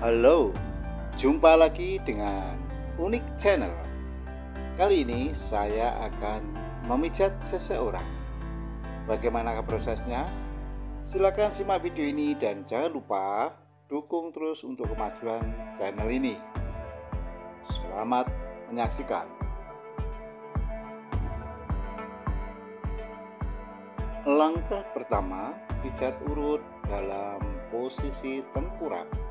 Halo, jumpa lagi dengan Unik Channel. Kali ini saya akan memijat seseorang. Bagaimana prosesnya? Silakan simak video ini dan jangan lupa dukung terus untuk kemajuan channel ini. Selamat menyaksikan. Langkah pertama, pijat urut dalam posisi tengkurap.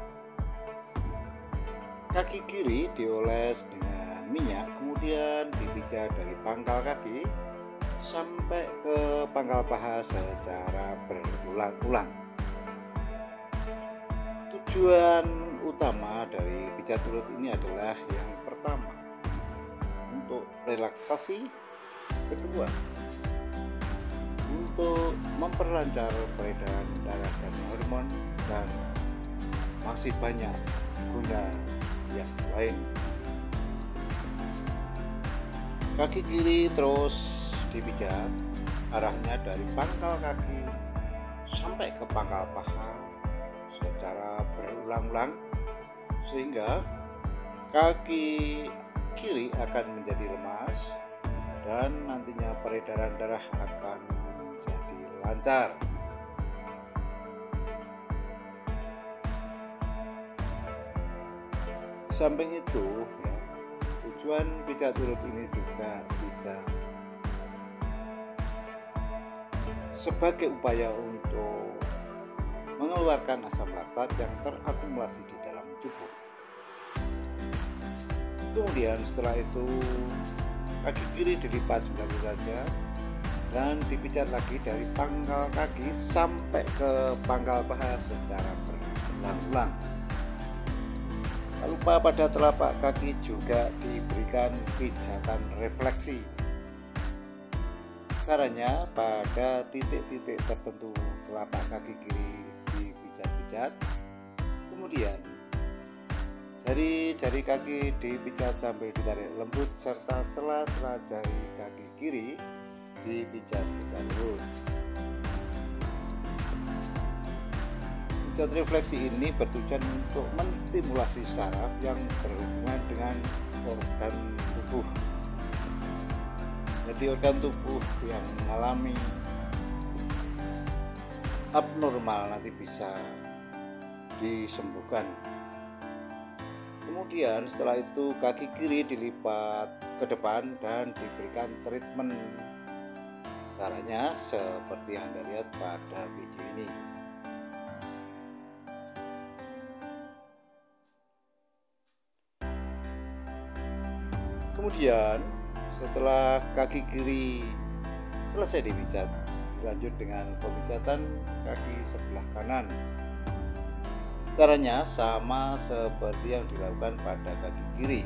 Kaki kiri dioles dengan minyak, kemudian dipijat dari pangkal kaki sampai ke pangkal paha secara berulang-ulang. Tujuan utama dari pijat urut ini adalah yang pertama, untuk relaksasi, kedua, untuk memperlancar peredaran darah dan hormon, dan masih banyak guna yang lain. Kaki kiri terus dipijat, arahnya dari pangkal kaki sampai ke pangkal paha secara berulang-ulang, sehingga kaki kiri akan menjadi lemas dan nantinya peredaran darah akan menjadi lancar. Samping itu, tujuan pijat urut ini juga bisa sebagai upaya untuk mengeluarkan asam laktat yang terakumulasi di dalam tubuh. Kemudian setelah itu kaki kiri dilipat 90 derajat dan dipijat lagi dari pangkal kaki sampai ke pangkal paha secara berulang-ulang. Tak lupa pada telapak kaki juga diberikan pijatan refleksi. Caranya, pada titik-titik tertentu telapak kaki kiri dipijat-pijat, kemudian jari-jari kaki dipijat sambil ditarik lembut, serta sela-sela jari kaki kiri dipijat-pijat lembut. Pijat refleksi ini bertujuan untuk menstimulasi saraf yang berhubungan dengan organ tubuh. Jadi organ tubuh yang mengalami abnormal nanti bisa disembuhkan. Kemudian setelah itu kaki kiri dilipat ke depan dan diberikan treatment. Caranya seperti yang Anda lihat pada video ini. Kemudian setelah kaki kiri selesai dipijat, dilanjut dengan pemijatan kaki sebelah kanan. Caranya sama seperti yang dilakukan pada kaki kiri.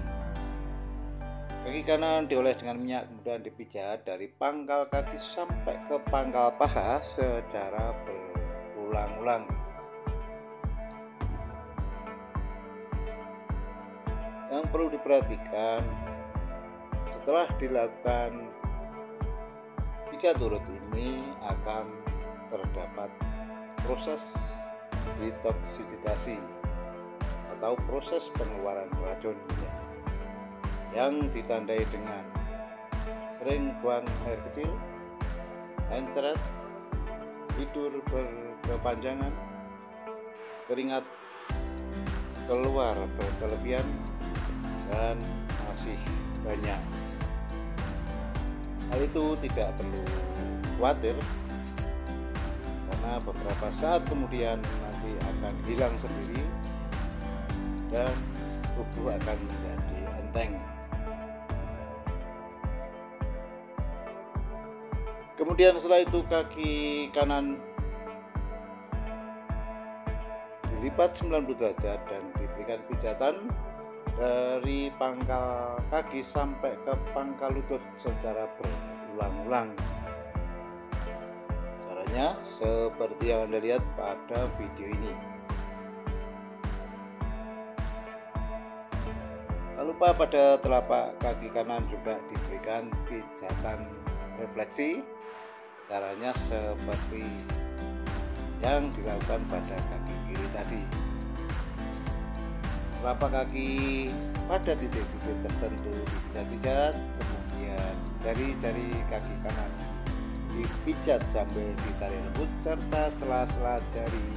Kaki kanan dioles dengan minyak, kemudian dipijat dari pangkal kaki sampai ke pangkal paha secara berulang-ulang. Yang perlu diperhatikan, setelah dilakukan pijat urut ini akan terdapat proses detoksifikasi atau proses pengeluaran racun yang ditandai dengan sering buang air kecil, encret, tidur berkepanjangan, keringat keluar berkelebihan, dan masih banyak. Hal itu tidak perlu khawatir, karena beberapa saat kemudian nanti akan hilang sendiri dan tubuh akan menjadi enteng. Kemudian setelah itu kaki kanan dilipat 90 derajat dan diberikan pijatan dari pangkal kaki sampai ke pangkal lutut secara berulang-ulang. Caranya seperti yang Anda lihat pada video ini. Tak lupa pada telapak kaki kanan juga diberikan pijatan refleksi. Caranya seperti yang dilakukan pada kaki kiri tadi. telapak kaki pada titik-titik tertentu dipijat-pijat, kemudian jari-jari kaki kanan dipijat sambil ditarik lembut, serta sela-sela jari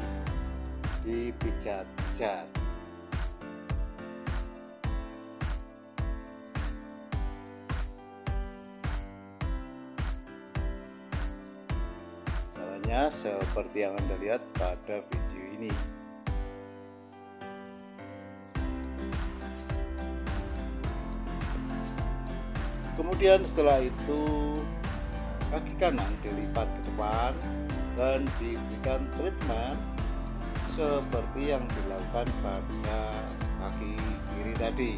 dipijat-pijat. Caranya seperti yang Anda lihat pada video ini. Kemudian setelah itu kaki kanan dilipat ke depan dan diberikan treatment seperti yang dilakukan pada kaki kiri tadi.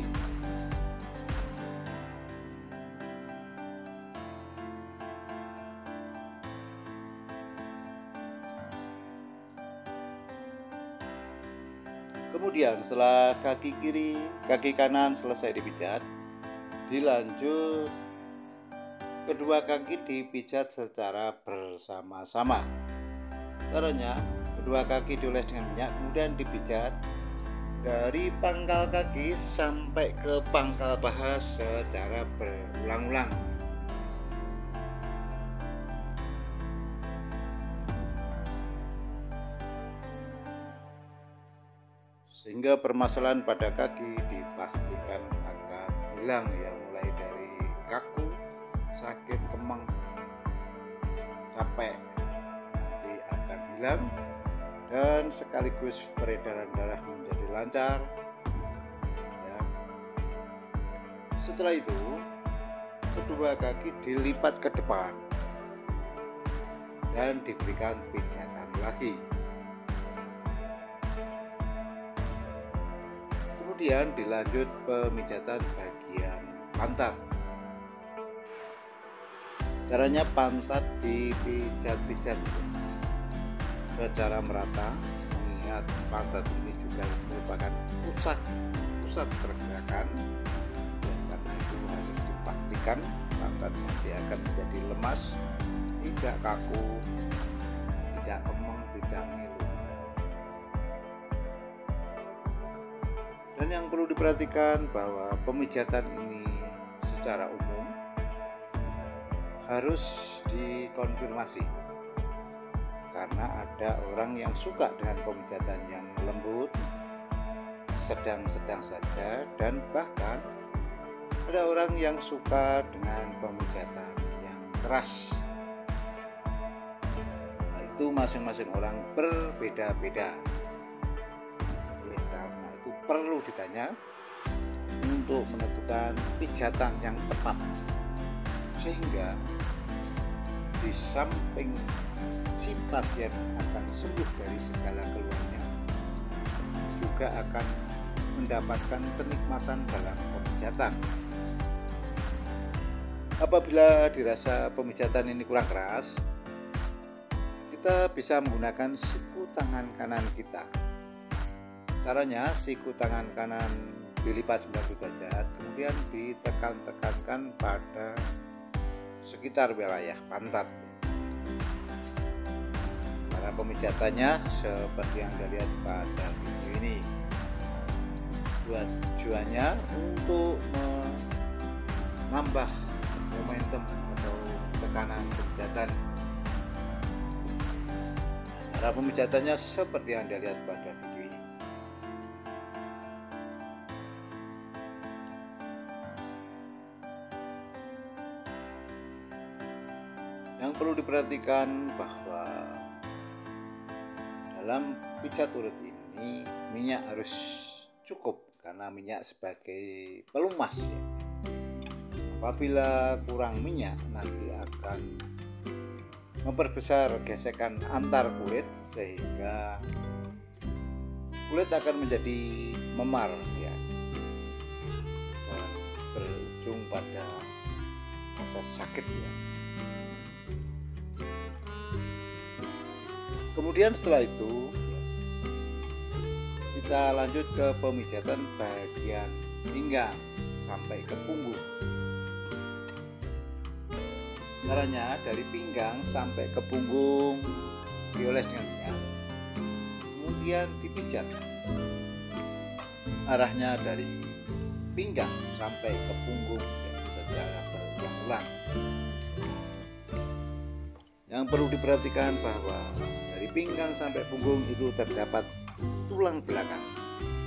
Kemudian setelah kaki kanan selesai dipijat, dilanjut kedua kaki dipijat secara bersama-sama. Caranya, kedua kaki dioles dengan minyak, kemudian dipijat dari pangkal kaki sampai ke pangkal paha secara berulang-ulang. Sehingga permasalahan pada kaki dipastikan akan hilang, ya, mulai dari kaku, sakit, kemang, capek nanti akan hilang, dan sekaligus peredaran darah menjadi lancar, ya. Setelah itu kedua kaki dilipat ke depan dan diberikan pijatan lagi. Kemudian dilanjut pemijatan bagian pantat. Caranya pantat dipijat-pijat secara merata, mengingat pantat ini juga merupakan pusat pergerakan, dan karena itu harus dipastikan pantat nanti akan menjadi lemas, tidak kaku, tidak kemeng, tidak ngilu. Dan yang perlu diperhatikan bahwa pemijatan ini secara umum harus dikonfirmasi, karena ada orang yang suka dengan pemijatan yang lembut, sedang-sedang saja, dan bahkan ada orang yang suka dengan pemijatan yang keras. Nah, itu masing-masing orang berbeda-beda. Perlu ditanya untuk menentukan pijatan yang tepat, sehingga di samping si pasien akan sembuh dari segala keluhannya, juga akan mendapatkan kenikmatan dalam pemijatan. Apabila dirasa pemijatan ini kurang keras, kita bisa menggunakan siku tangan kanan kita. Caranya, siku tangan kanan dilipat 90 derajat, kemudian ditekan-tekankan pada sekitar wilayah pantat. Cara pemijatannya seperti yang Anda lihat pada video ini. Tujuannya untuk menambah momentum atau tekanan pemijatan. Cara pemijatannya seperti yang Anda lihat pada video ini. Yang perlu diperhatikan bahwa dalam pijat urut ini minyak harus cukup, karena minyak sebagai pelumas, ya. Apabila kurang minyak nanti akan memperbesar gesekan antar kulit, sehingga kulit akan menjadi memar, ya, dan berujung pada rasa sakit, ya. Kemudian setelah itu kita lanjut ke pemijatan bagian pinggang sampai ke punggung. Caranya, dari pinggang sampai ke punggung dioles dengan minyak, kemudian dipijat. arahnya dari pinggang sampai ke punggung secara berulang-ulang. Yang perlu diperhatikan bahwa dari pinggang sampai punggung itu terdapat tulang belakang,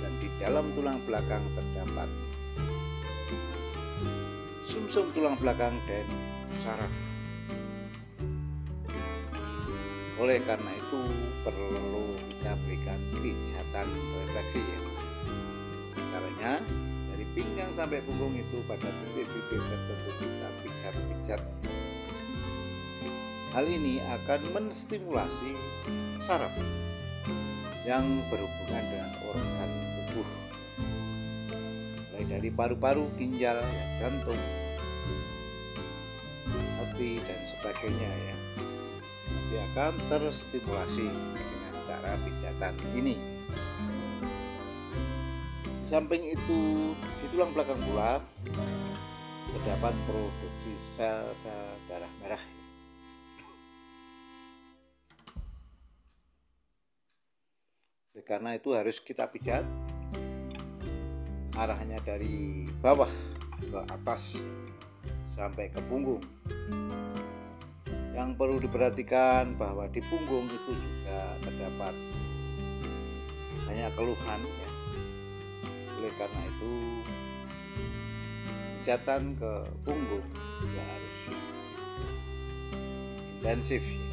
dan di dalam tulang belakang terdapat sumsum tulang belakang dan saraf. Oleh karena itu perlu kita berikan pijatan refleksi ya. Caranya dari pinggang sampai punggung itu pada titik-titik tertentu kita pijat-pijat. Hal ini akan menstimulasi saraf yang berhubungan dengan organ tubuh, mulai dari paru-paru, ginjal, jantung, hati dan sebagainya ya. Nanti akan terstimulasi dengan cara pijatan ini. Di samping itu di tulang belakang pula terdapat produksi sel-sel darah merah. Karena itu harus kita pijat arahnya dari bawah ke atas sampai ke punggung. Yang perlu diperhatikan bahwa di punggung itu juga terdapat banyak keluhan ya. Oleh karena itu pijatan ke punggung juga harus intensif ya.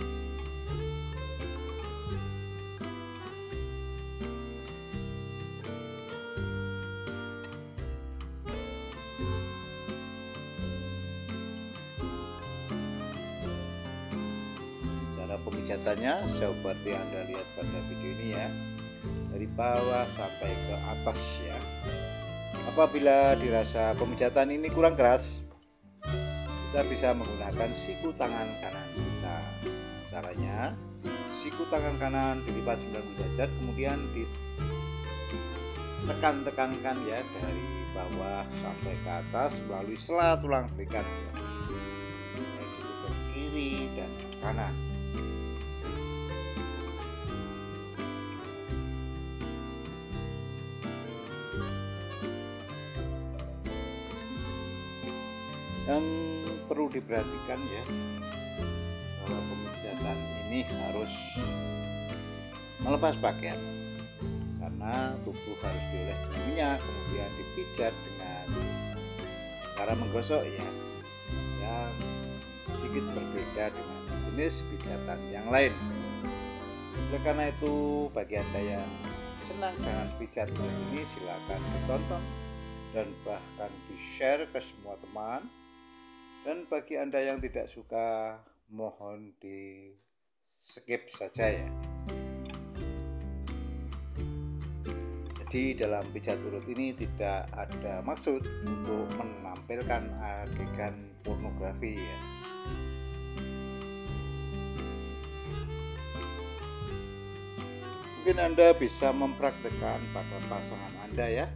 Pemijatannya seperti yang Anda lihat pada video ini ya, dari bawah sampai ke atas ya. Apabila dirasa pemijatan ini kurang keras, kita bisa menggunakan siku tangan kanan kita. Caranya, siku tangan kanan dilipat 90 derajat, kemudian ditekan-tekankan ya dari bawah sampai ke atas melalui sela tulang belikat ya. Baik itu ke kiri dan ke kanan. Yang perlu diperhatikan ya, bahwa pemijatan ini harus melepas pakaian, karena tubuh harus dioles dengan minyak, kemudian dipijat dengan cara menggosok ya, yang sedikit berbeda dengan jenis pijatan yang lain. Oleh karena itu bagi Anda yang senang dengan pijat ini, silakan ditonton dan bahkan di-share ke semua teman. Dan bagi Anda yang tidak suka, mohon di skip saja ya. Jadi dalam pijat urut ini tidak ada maksud untuk menampilkan adegan pornografi ya. Mungkin Anda bisa mempraktekkan pada pasangan Anda ya,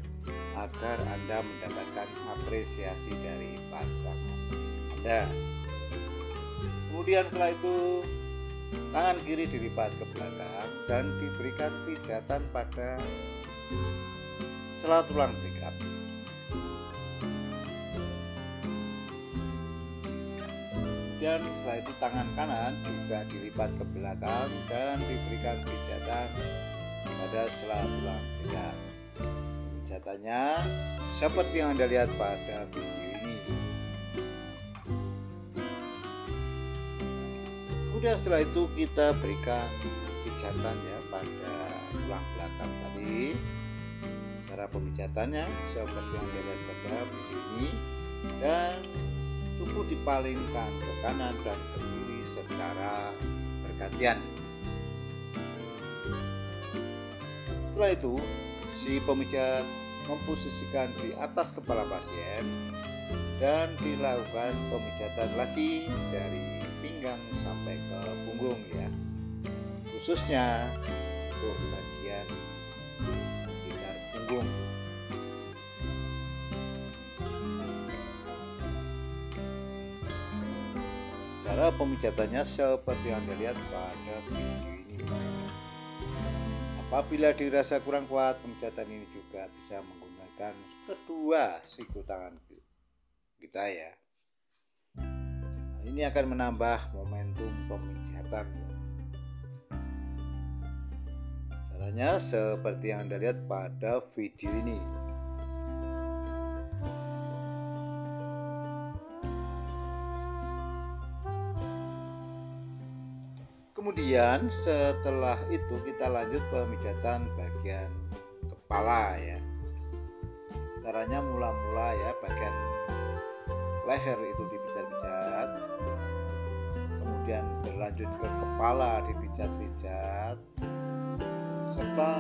agar Anda mendapatkan apresiasi dari pasangan Anda. Kemudian setelah itu tangan kiri dilipat ke belakang dan diberikan pijatan pada sela tulang belikat. Kemudian setelah itu tangan kanan juga dilipat ke belakang dan diberikan pijatan pada sela tulang belikat. Pijatannya seperti yang Anda lihat pada video ini. Kemudian setelah itu kita berikan pijatan ya pada tulang belakang tadi. Cara pemijatannya seperti yang Anda lihat pada video ini, dan tubuh dipalingkan ke kanan dan ke kiri secara bergantian. Setelah itu si pemijat memposisikan di atas kepala pasien dan dilakukan pemijatan lagi dari pinggang sampai ke punggung ya, khususnya untuk bagian sekitar punggung. Cara pemijatannya seperti yang Anda lihat pada video ini. Apabila dirasa kurang kuat, pemijatan ini juga bisa menggunakan kedua siku tangan kita ya. Ini akan menambah momentum pemijatan. Caranya seperti yang Anda lihat pada video ini. Kemudian setelah itu kita lanjut pemijatan bagian kepala ya. Caranya mula-mula ya, bagian leher itu dipijat-pijat, kemudian berlanjut ke kepala dipijat-pijat, serta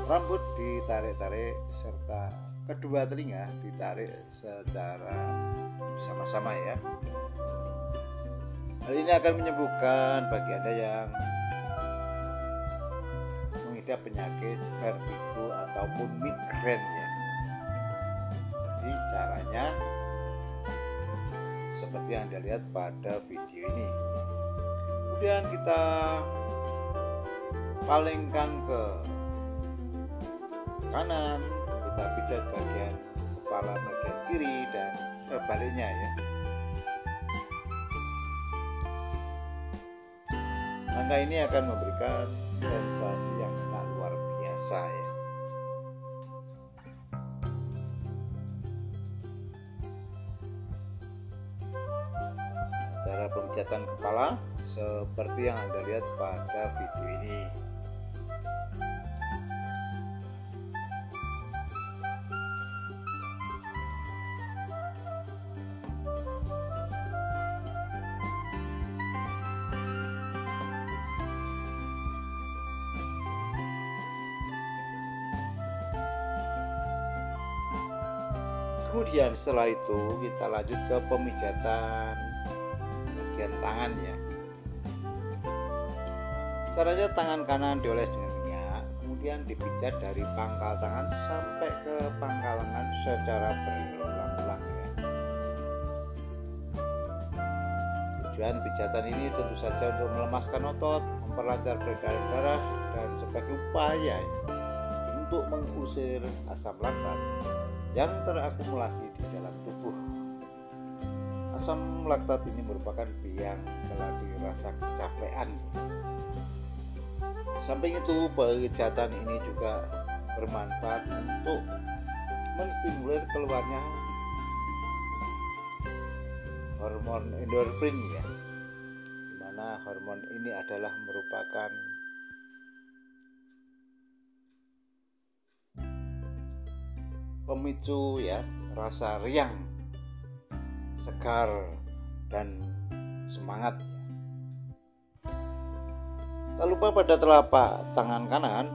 rambut ditarik-tarik, serta kedua telinga ditarik secara bersama-sama ya. Hal ini akan menyembuhkan bagi Anda yang mengidap penyakit vertigo ataupun migrain ya. Jadi caranya seperti yang Anda lihat pada video ini. Kemudian kita palingkan ke kanan, kita pijat bagian kepala bagian kiri dan sebaliknya ya. Langkah ini akan memberikan sensasi yang enak luar biasa ya. Cara pemijatan kepala seperti yang Anda lihat pada video ini. Kemudian setelah itu kita lanjut ke pemijatan bagian tangan ya. Caranya tangan kanan dioles dengan minyak, kemudian dipijat dari pangkal tangan sampai ke pangkal lengan secara berulang-ulang ya. Tujuan pijatan ini tentu saja untuk melemaskan otot, memperlancar peredaran darah, dan sebagai upaya untuk mengusir asam laktat yang terakumulasi di dalam tubuh. Asam laktat ini merupakan biang keladi rasa kecapean. Samping itu, pemijatan ini juga bermanfaat untuk menstimulir keluarnya hormon endorfin ya, dimana hormon ini adalah merupakan pemicu ya rasa riang, segar, dan semangat ya. Tak lupa pada telapak tangan kanan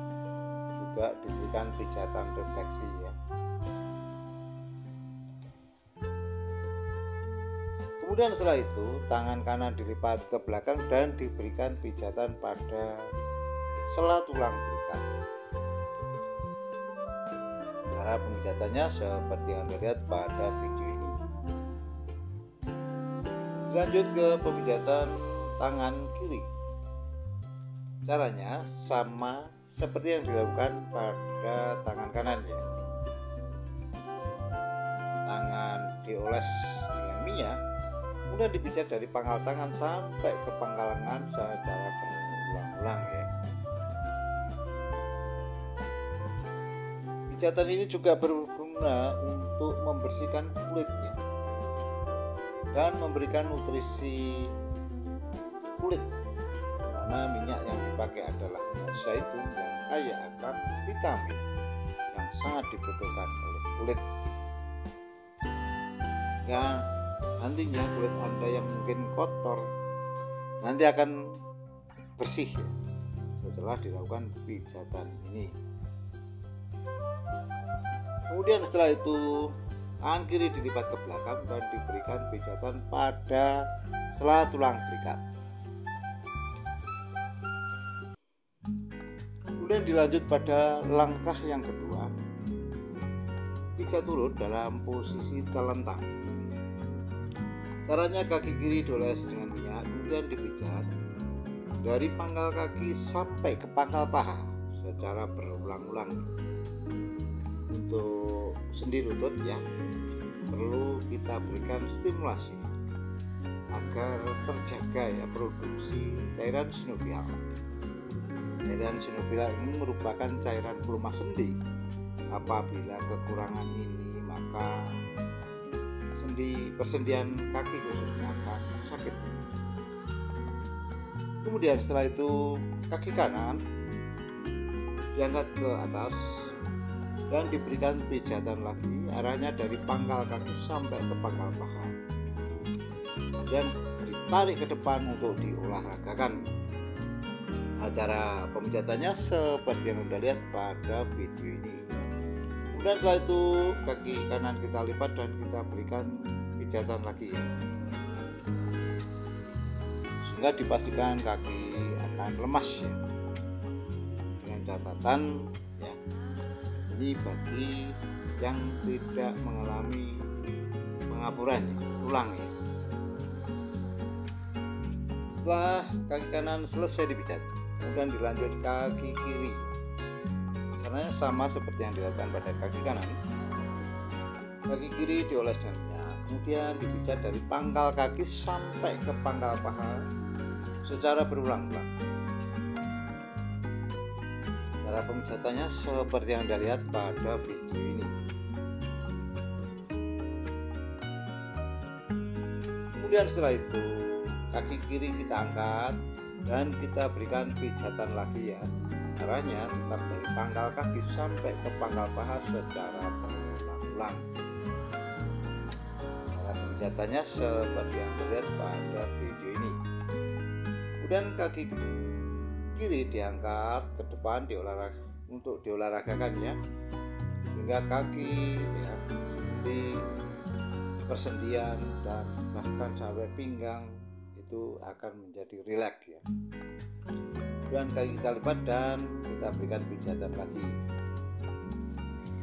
juga diberikan pijatan refleksi ya. Kemudian setelah itu tangan kanan dilipat ke belakang dan diberikan pijatan pada sela tulang belikat. Cara pemijatannya seperti yang Anda lihat pada video ini. Lanjut ke pemijatan tangan kiri. Caranya sama seperti yang dilakukan pada tangan kanan ya. Tangan dioles dengan minyak, kemudian dipijat dari pangkal tangan sampai ke pangkal lengan secara berulang-ulang ya. Pijatan ini juga berguna untuk membersihkan kulitnya dan memberikan nutrisi kulit, karena minyak yang dipakai adalah minyak zaitun yang kaya akan vitamin yang sangat dibutuhkan oleh kulit. Ya, nantinya kulit Anda yang mungkin kotor nanti akan bersih ya, setelah dilakukan pijatan ini. Kemudian setelah itu tangan kiri dilipat ke belakang dan diberikan pijatan pada sela tulang belikat. Kemudian dilanjut pada langkah yang kedua, pijat turun dalam posisi telentang. Caranya kaki kiri dioles dengan minyak, kemudian dipijat dari pangkal kaki sampai ke pangkal paha secara berulang-ulang. Untuk sendi lutut ya, perlu kita berikan stimulasi agar terjaga ya produksi cairan sinovial. Cairan sinovial ini merupakan cairan pelemah sendi. Apabila kekurangan ini, maka persendian kaki khususnya akan sakit. Kemudian setelah itu kaki kanan diangkat ke atas dan diberikan pijatan lagi, arahnya dari pangkal kaki sampai ke pangkal paha, dan ditarik ke depan untuk diolahragakan. Cara pemijatannya seperti yang Anda lihat pada video ini. Kemudian setelah itu kaki kanan kita lipat dan kita berikan pijatan lagi ya, sehingga dipastikan kaki akan lemas ya. Dengan catatan ya, ini bagi yang tidak mengalami pengapuran ya, tulang ya. Setelah kaki kanan selesai dipijat, kemudian dilanjut kaki kiri. Caranya sama seperti yang dilakukan pada kaki kanan. Kaki kiri dioles dengan minyak, kemudian dipijat dari pangkal kaki sampai ke pangkal paha secara berulang-ulang. Cara pemijatannya seperti yang Anda lihat pada video ini. Kemudian setelah itu kaki kiri kita angkat dan kita berikan pijatan lagi ya. Caranya tetap dari pangkal kaki sampai ke pangkal paha secara berulang-ulang. Cara pemijatannya seperti yang terlihat pada video ini. Kemudian kaki kiri diangkat ke depan untuk diolahragakan ya, sehingga kaki ya, di persendian dan bahkan sampai pinggang itu akan menjadi rileks ya. Dan kaki kita lipat dan kita berikan pijatan lagi.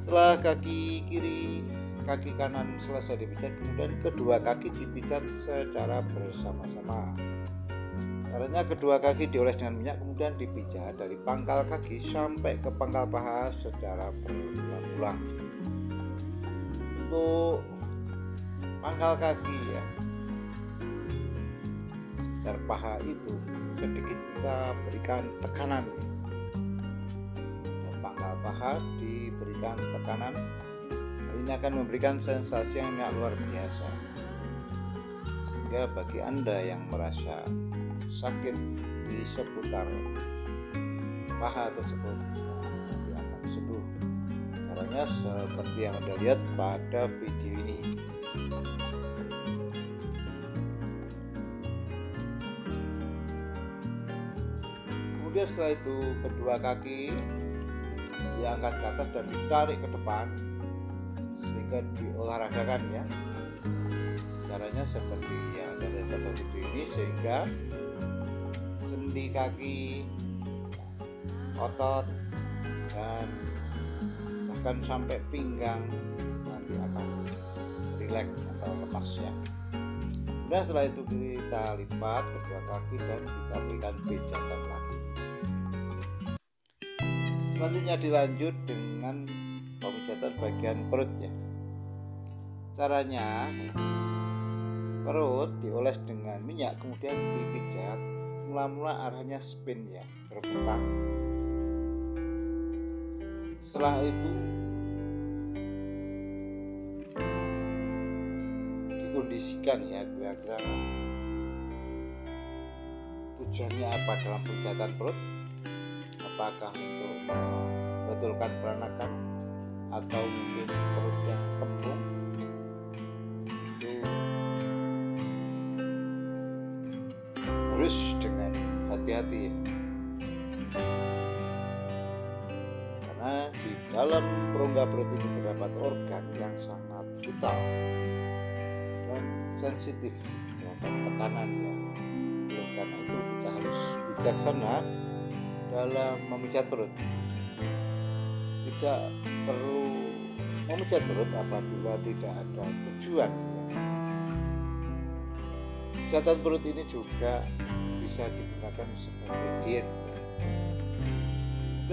Setelah kaki kanan selesai dipijat, kemudian kedua kaki dipijat secara bersama-sama. Caranya kedua kaki dioles dengan minyak, kemudian dipijat dari pangkal kaki sampai ke pangkal paha secara berulang-ulang. Untuk pangkal kaki ya, sekitar paha itu sedikit kita berikan tekanan, dan pangkal paha diberikan tekanan. Ini akan memberikan sensasi yang luar biasa, sehingga bagi Anda yang merasa sakit di seputar paha tersebut nanti akan sembuh. Caranya seperti yang Anda lihat pada video ini. Kemudian setelah itu kedua kaki diangkat ke atas dan ditarik ke depan sehingga diolahragakan ya. Caranya seperti yang Anda lihat pada video ini, sehingga sendi kaki, otot, dan bahkan sampai pinggang nanti akan rileks atau lemas ya. Dan setelah itu kita lipat kedua kaki dan kita berikan pijatan lagi. Selanjutnya dilanjut dengan pemijatan bagian perut ya. Caranya perut dioles dengan minyak, kemudian dipijat. Mula-mula arahnya spin ya, berputar. Setelah itu dikondisikan ya, kira-kira tujuannya apa dalam pemijatan perut. Apakah untuk membetulkan peranakan atau mungkin perut yang kembung, itu harus dengan hati-hati ya. Karena di dalam rongga perut ini terdapat organ yang sangat vital dan sensitif terhadap tekanan ya. Oleh karena itu kita harus bijaksana dalam memijat perut. Tidak perlu memijat perut apabila tidak ada tujuan. Pijatan perut ini juga bisa digunakan sebagai diet.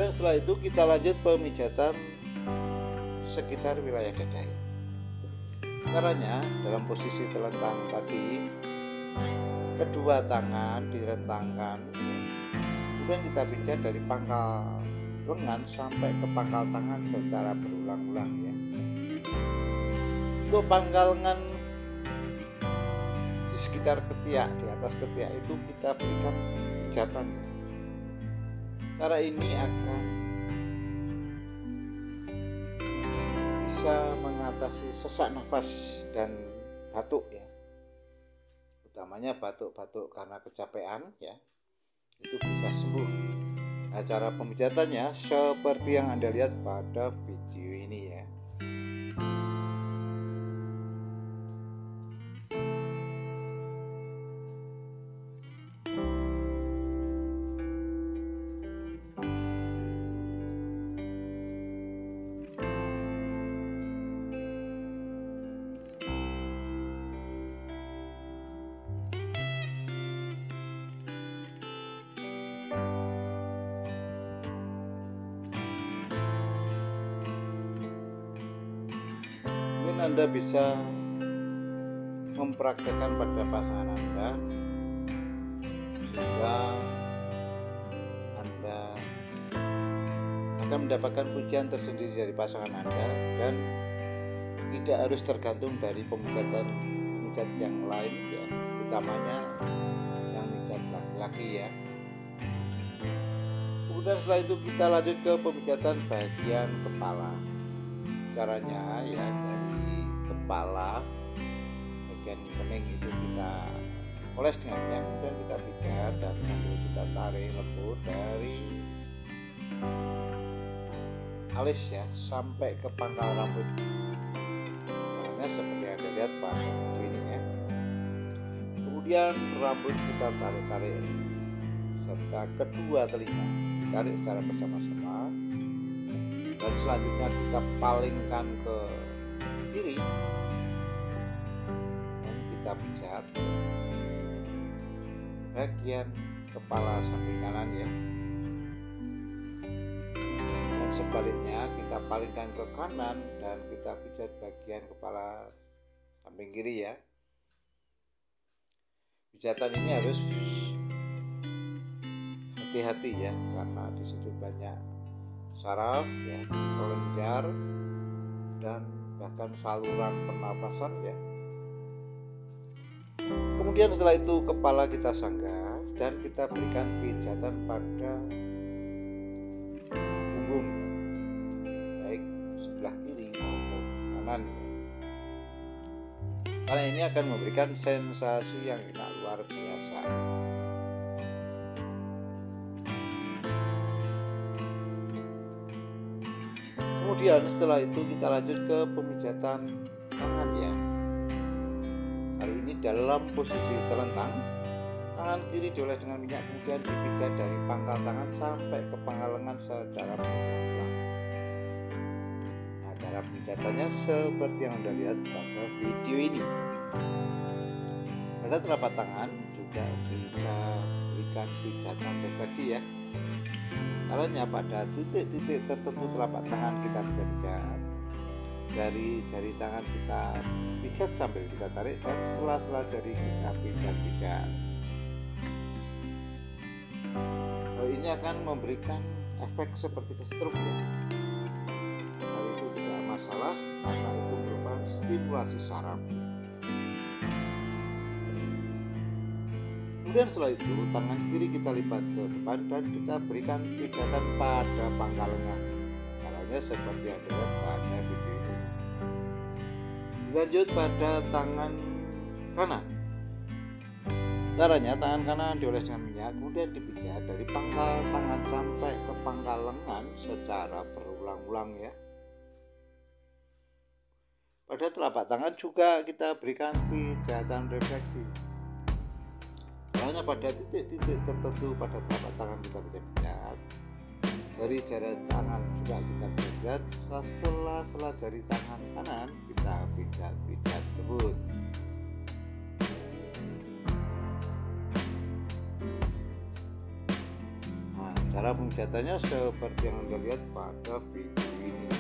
Dan setelah itu kita lanjut pemijatan sekitar wilayah dada. Caranya dalam posisi telentang tadi, kedua tangan direntangkan, kemudian kita pijat dari pangkal lengan sampai ke pangkal tangan secara berulang-ulang ya. Untuk pangkal lengan di sekitar ketiak, di atas ketiak itu kita berikan pijatan. Cara ini akan bisa mengatasi sesak nafas dan batuk ya, utamanya batuk-batuk karena kecapean ya, itu bisa sembuh. Nah, cara pemijatannya seperti yang Anda lihat pada video ini ya. Anda bisa mempraktekkan pada pasangan Anda sehingga Anda akan mendapatkan pujian tersendiri dari pasangan Anda dan tidak harus tergantung dari pemijat yang lain ya, utamanya yang pemijat laki-laki ya. Kemudian setelah itu kita lanjut ke pemijatan bagian kepala. Caranya ya, dari kepala bagian kening itu kita oles dengan minyak, kemudian kita pijat dan sambil kita tarik lembut dari alis ya sampai ke pangkal rambut. Caranya seperti yang Anda lihat pada video ini ya. Kemudian rambut kita tarik-tarik serta kedua telinga ditarik secara bersama-sama, dan selanjutnya kita palingkan ke kiri dan kita pijat bagian kepala samping kanan ya, dan sebaliknya kita palingkan ke kanan dan kita pijat bagian kepala samping kiri ya. Pijatan ini harus hati-hati ya, karena di situ banyak saraf ya, kelenjar dan bahkan saluran pernapasan ya. Kemudian setelah itu kepala kita sanggah dan kita berikan pijatan pada punggung ya, baik sebelah kiri maupun kanan ya. Cara ini akan memberikan sensasi yang enak luar biasa. Kemudian setelah itu kita lanjut ke pemijatan tangan ya. Kali ini dalam posisi telentang, tangan kiri dioles dengan minyak kemudian dipijat dari pangkal tangan sampai ke pangkal lengan secara berulang-ulang. Nah, cara pemijatannya seperti yang Anda lihat pada video ini. Pada telapak tangan juga bisa berikan pijatan refleksi ya. Caranya pada titik-titik tertentu telapak tangan kita pijat-pijat, jari tangan kita pijat sambil kita tarik, dan sela-sela jari kita pijat-pijat. Hal ini akan memberikan efek seperti kesetrum ya. Hal itu tidak masalah karena itu merupakan stimulasi saraf. Kemudian setelah itu tangan kiri kita lipat ke depan dan kita berikan pijatan pada pangkal lengan. Caranya seperti yang dilihat pada video ini. Lanjut pada tangan kanan. Caranya tangan kanan dioles dengan minyak kemudian dipijat dari pangkal tangan sampai ke pangkal lengan secara berulang-ulang ya. Pada telapak tangan juga kita berikan pijatan refleksi. Caranya pada titik-titik tertentu pada telapak tangan kita pijat-pijat, jari tangan juga kita pijat, sela-sela jari tangan kanan kita pijat-pijat lembut. Nah, Cara pemijatannya seperti yang Anda lihat pada video ini.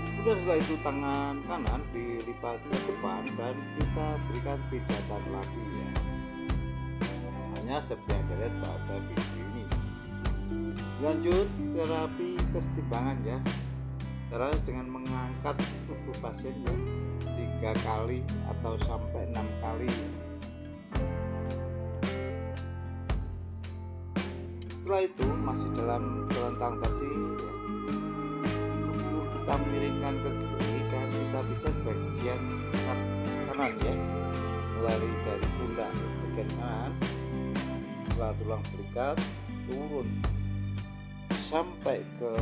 Kemudian setelah itu tangan kanan dilipat ke depan dan kita berikan pijatan lagi ya. Hanya seperti yang Anda lihat pada video ini. Lanjut terapi kesetimbangan ya. Caranya dengan mengangkat tubuh pasien ya 3 kali atau sampai 6 kali. Setelah itu masih dalam telentang tadi ya, tubuh kita miringkan ke kiri dan kita pijat bagian kanan ya, mulai dari pundak bagian kanan. Setelah tulang belikat turun sampai ke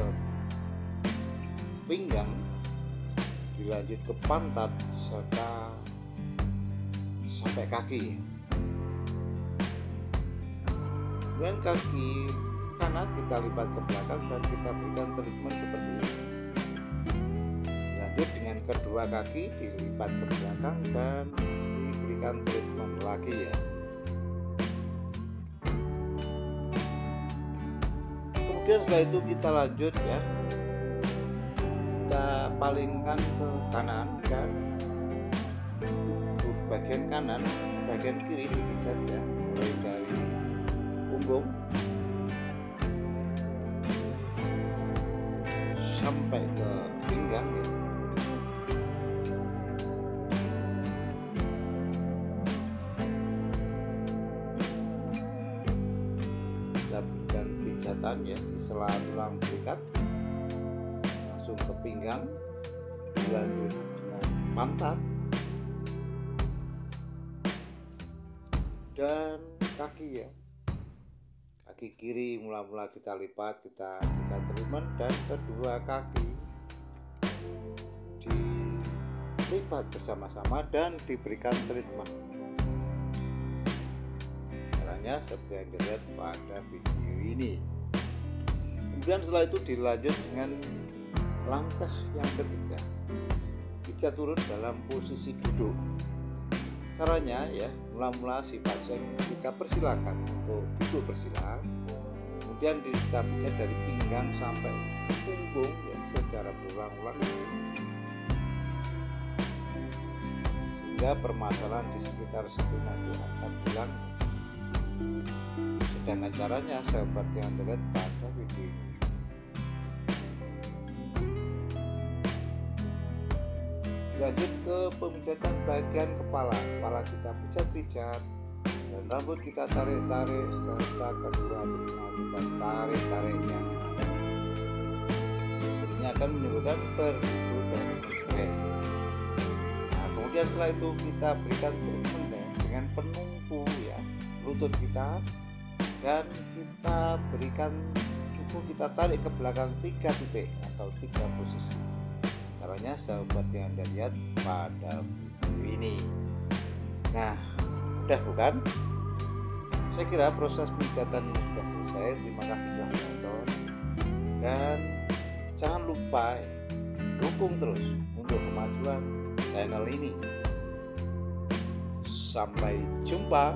pinggang, dilanjut ke pantat serta sampai kaki. Kemudian kaki kanan kita lipat ke belakang dan kita berikan treatment seperti ini. Lanjut dengan kedua kaki dilipat ke belakang dan diberikan treatment lagi ya. Kemudian setelah itu kita lanjut ya, kita palingkan ke kanan dan tubuh bagian kanan, bagian kiri dipijat ya, mulai dari punggung sampai ke pinggang ya. Kita berikan pijatan ya di sela tulang belikat langsung ke pinggang, dilanjut dengan pantat dan kaki ya. Kaki kiri mula-mula kita lipat, kita berikan treatment, dan kedua kaki dilipat bersama-sama dan diberikan treatment. Caranya seperti yang dilihat pada video ini. Kemudian setelah itu dilanjut dengan langkah yang ketiga, pijat turun dalam posisi duduk. Caranya ya, mula-mula si pasien kita persilakan untuk duduk bersila, kemudian kita pijat dari pinggang sampai ke punggung ya, secara berulang-ulang sehingga permasalahan di sekitar situ nanti akan hilang. Sedangkan caranya seperti yang terlihat pada video ini. Lanjut ke pemijatan bagian kepala kita pijat-pijat dan rambut kita tarik-tarik serta kedua telinga kita tarik-tariknya. Ini akan menimbulkan vertigo dan migrain. Nah, kemudian setelah itu kita berikan treatment dengan penumpu ya lutut kita, dan kita berikan tubuh kita tarik ke belakang 3 titik atau 3 posisi. Caranya seperti yang Anda lihat pada video ini. Nah, udah bukan? Saya kira proses pemijatan ini sudah selesai. Terima kasih telah menonton, dan jangan lupa dukung terus untuk kemajuan channel ini. Sampai jumpa.